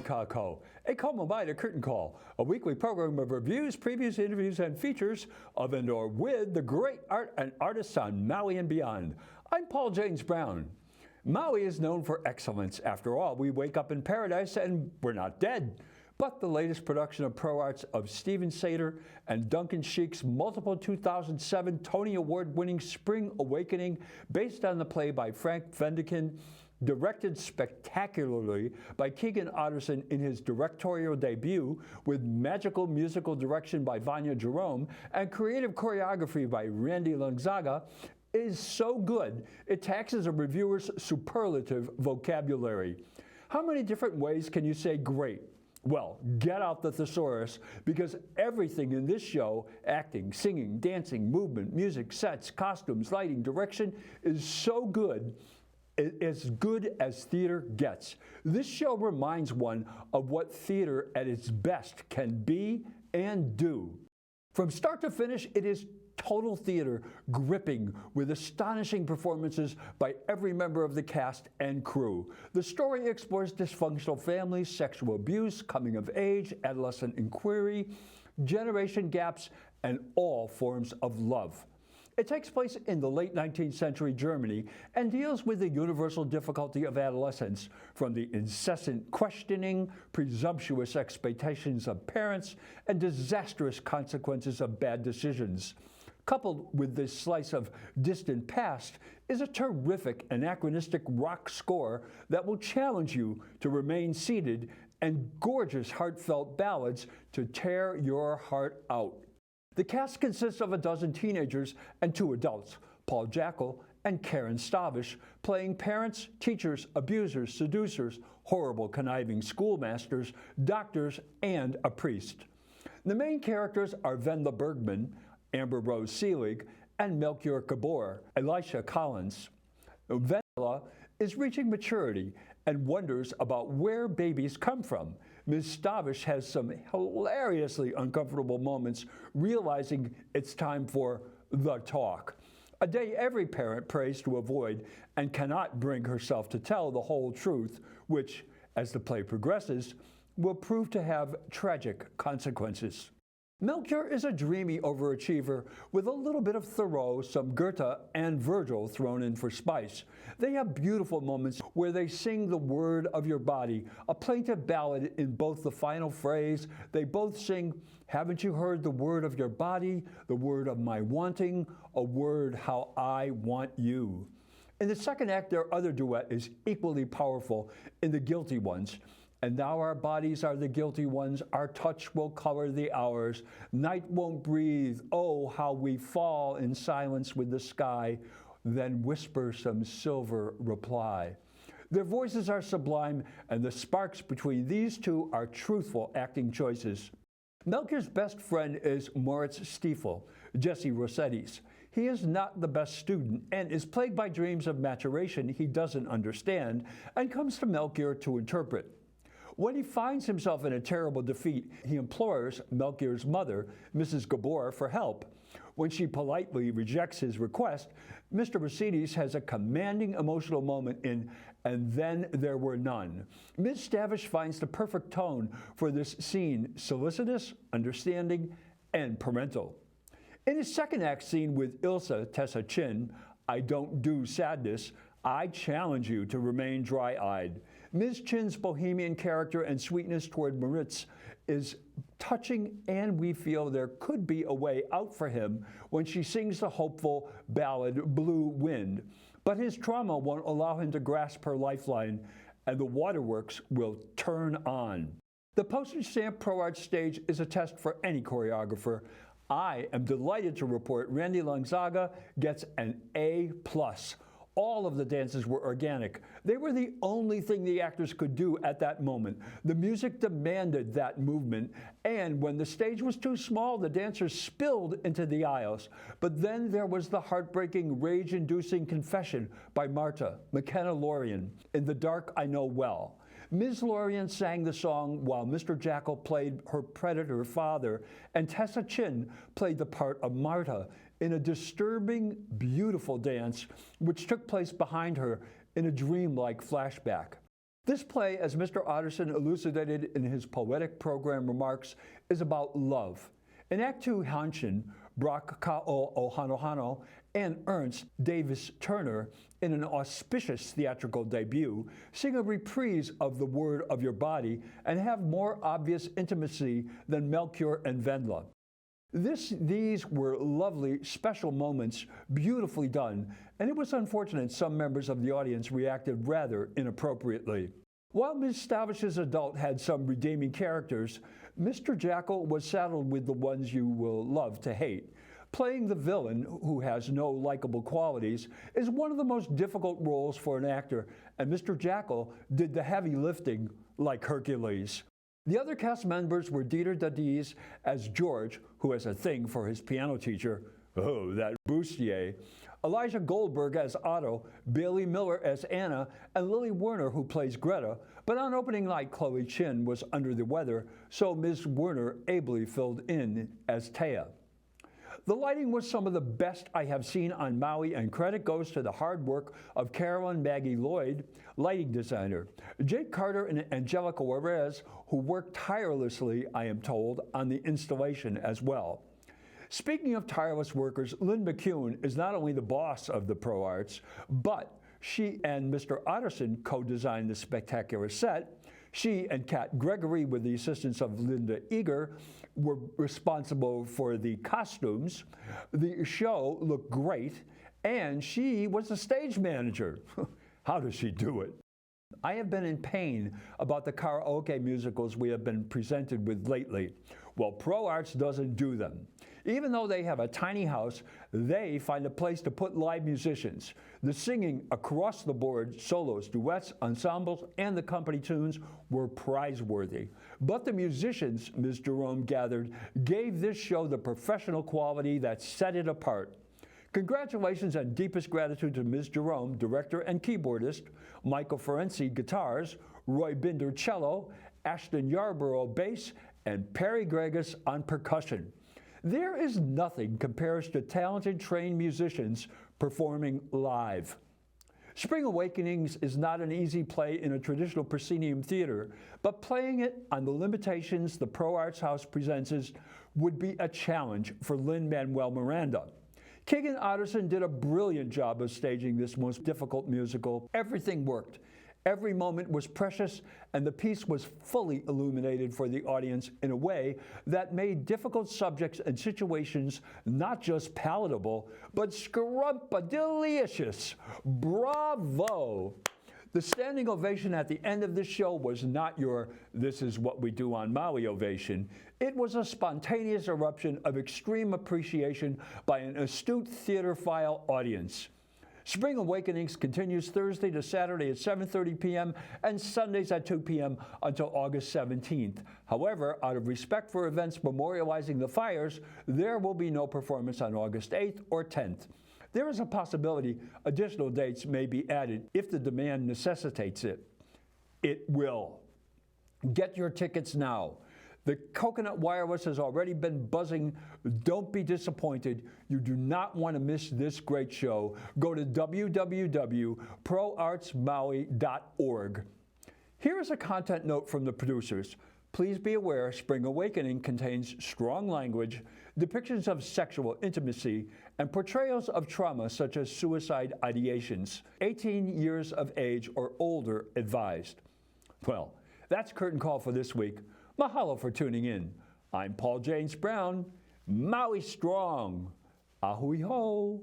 Ko, a Como by the Curtain Call, a weekly program of reviews, previews, interviews, and features of and or with the great art and artists on Maui and beyond. I'm Paul James Brown. Maui is known for excellence. After all, we wake up in paradise and we're not dead. But the latest production of Pro Arts of Stephen Sater and Duncan Sheik's multiple 2007 Tony Award-winning Spring Awakening, based on the play by Frank Vendikin, directed spectacularly by Kiegan Otterson in his directorial debut, with magical musical direction by Vanya Jerome and creative choreography by Randy Lonzaga, is so good it taxes a reviewer's superlative vocabulary. How many different ways can you say great? Well, get out the thesaurus, because everything in this show, acting, singing, dancing, movement, music, sets, costumes, lighting, direction, is so good, as good as theater gets. This show reminds one of what theater at its best can be and do. From start to finish, it is total theater, gripping, with astonishing performances by every member of the cast and crew. The story explores dysfunctional families, sexual abuse, coming of age, adolescent inquiry, generation gaps, and all forms of love. It takes place in the late 19th century Germany and deals with the universal difficulty of adolescence, from the incessant questioning, presumptuous expectations of parents, and disastrous consequences of bad decisions. Coupled with this slice of distant past is a terrific anachronistic rock score that will challenge you to remain seated, and gorgeous heartfelt ballads to tear your heart out. The cast consists of a dozen teenagers and 2 adults, Paul Jackal and Karen Stavish, playing parents, teachers, abusers, seducers, horrible conniving schoolmasters, doctors, and a priest. The main characters are Wendla Bergman, Amber Rose Seelig, and Melchior Gabor, Elisha Collins. Wendla is reaching maturity and wonders about where babies come from. Ms. Stavish has some hilariously uncomfortable moments, realizing it's time for the talk, a day every parent prays to avoid and cannot bring herself to tell the whole truth, which, as the play progresses, will prove to have tragic consequences. Melchior is a dreamy overachiever with a little bit of Thoreau, some Goethe, and Virgil thrown in for spice. They have beautiful moments where they sing the word of your body, a plaintive ballad in both the final phrase. They both sing, "Haven't you heard the word of your body, the word of my wanting, a word how I want you." In the second act, their other duet is equally powerful in The Guilty Ones. "And now our bodies are the guilty ones, our touch will color the hours, night won't breathe, oh, how we fall in silence with the sky, then whisper some silver reply." Their voices are sublime, and the sparks between these two are truthful acting choices. Melchior's best friend is Moritz Stiefel, Jesse Rossetti's. He is not the best student and is plagued by dreams of maturation he doesn't understand and comes to Melchior to interpret. When he finds himself in a terrible defeat, he implores Melchior's mother, Mrs. Gabor, for help. When she politely rejects his request, Mr. Mercedes has a commanding emotional moment in "And Then There Were None." Ms. Stavish finds the perfect tone for this scene, solicitous, understanding, and parental. In his second act scene with Ilsa Tessa Chin, "I Don't Do Sadness," I challenge you to remain dry-eyed. Ms. Chin's bohemian character and sweetness toward Moritz is touching, and we feel there could be a way out for him when she sings the hopeful ballad "Blue Wind." But his trauma won't allow him to grasp her lifeline, and the waterworks will turn on. The postage stamp Pro Arts stage is a test for any choreographer. I am delighted to report Randy Lonzaga gets an A+. All of the dances were organic. They were the only thing the actors could do at that moment. The music demanded that movement, and when the stage was too small, the dancers spilled into the aisles. But then there was the heartbreaking, rage-inducing confession by Marta, McKenna Lorien, in The Dark I Know Well. Ms. Lorien sang the song while Mr. Jackal played her predator father, and Tessa Chin played the part of Marta in a disturbing, beautiful dance which took place behind her in a dreamlike flashback. This play, as Mr. Otterson elucidated in his poetic program remarks, is about love. In Act 2, Hanshin, Brock Ka'o Ohanohano, and Ernst Davis Turner, in an auspicious theatrical debut, sing a reprise of The Word of Your Body and have more obvious intimacy than Melchior and Wendla. These were lovely, special moments, beautifully done, and it was unfortunate some members of the audience reacted rather inappropriately. While Miss Stavish's adult had some redeeming characters, Mr. Jackal was saddled with the ones you will love to hate. Playing the villain, who has no likable qualities, is one of the most difficult roles for an actor, and Mr. Jackal did the heavy lifting like Hercules. The other cast members were Dieter Dadiz as George, who has a thing for his piano teacher, oh, that bustier, Elijah Goldberg as Otto, Bailey Miller as Anna, and Lily Werner, who plays Greta, but on opening night, Chloe Chin was under the weather, so Ms. Werner ably filled in as Taya. The lighting was some of the best I have seen on Maui, and credit goes to the hard work of Carolyn Maggie Lloyd, lighting designer, Jake Carter and Angelica Juarez, who worked tirelessly, I am told, on the installation as well. Speaking of tireless workers, Lynn McCune is not only the boss of the Pro Arts, but she and Mr. Otterson co-designed the spectacular set. She and Kat Gregory, with the assistance of Linda Eager, were responsible for the costumes. The show looked great, and she was the stage manager. How does she do it? I have been in pain about the karaoke musicals we have been presented with lately. Well, Pro Arts doesn't do them. Even though they have a tiny house, they find a place to put live musicians. The singing across the board, solos, duets, ensembles, and the company tunes were prize-worthy. But the musicians, Ms. Jerome gathered, gave this show the professional quality that set it apart. Congratulations and deepest gratitude to Ms. Jerome, director and keyboardist, Michael Ferenczi, guitars, Roy Binder, cello, Ashton Yarborough, bass, and Perry Gregus on percussion. There is nothing compares to talented, trained musicians performing live. Spring Awakenings is not an easy play in a traditional proscenium theater, but playing it on the limitations the Pro Arts House presents would be a challenge for Lin-Manuel Miranda. Kiegan Otterson did a brilliant job of staging this most difficult musical. Everything worked. Every moment was precious, and the piece was fully illuminated for the audience in a way that made difficult subjects and situations not just palatable, but scrumpa-delicious. Bravo! The standing ovation at the end of the show was not your "this is what we do on Maui" ovation. It was a spontaneous eruption of extreme appreciation by an astute theater-file audience. Spring Awakenings continues Thursday to Saturday at 7:30 p.m. and Sundays at 2 p.m. until August 17th. However, out of respect for events memorializing the fires, there will be no performance on August 8th or 10th. There is a possibility additional dates may be added if the demand necessitates it. It will. Get your tickets now. The Coconut Wireless has already been buzzing. Don't be disappointed. You do not want to miss this great show. Go to www.proartsmaui.org. Here is a content note from the producers. Please be aware Spring Awakening contains strong language, depictions of sexual intimacy, and portrayals of trauma such as suicide ideations. 18 years of age or older advised. Well, that's Curtain Call for this week. Mahalo for tuning in. I'm Paul James Brown. Maui strong. Ahui ho.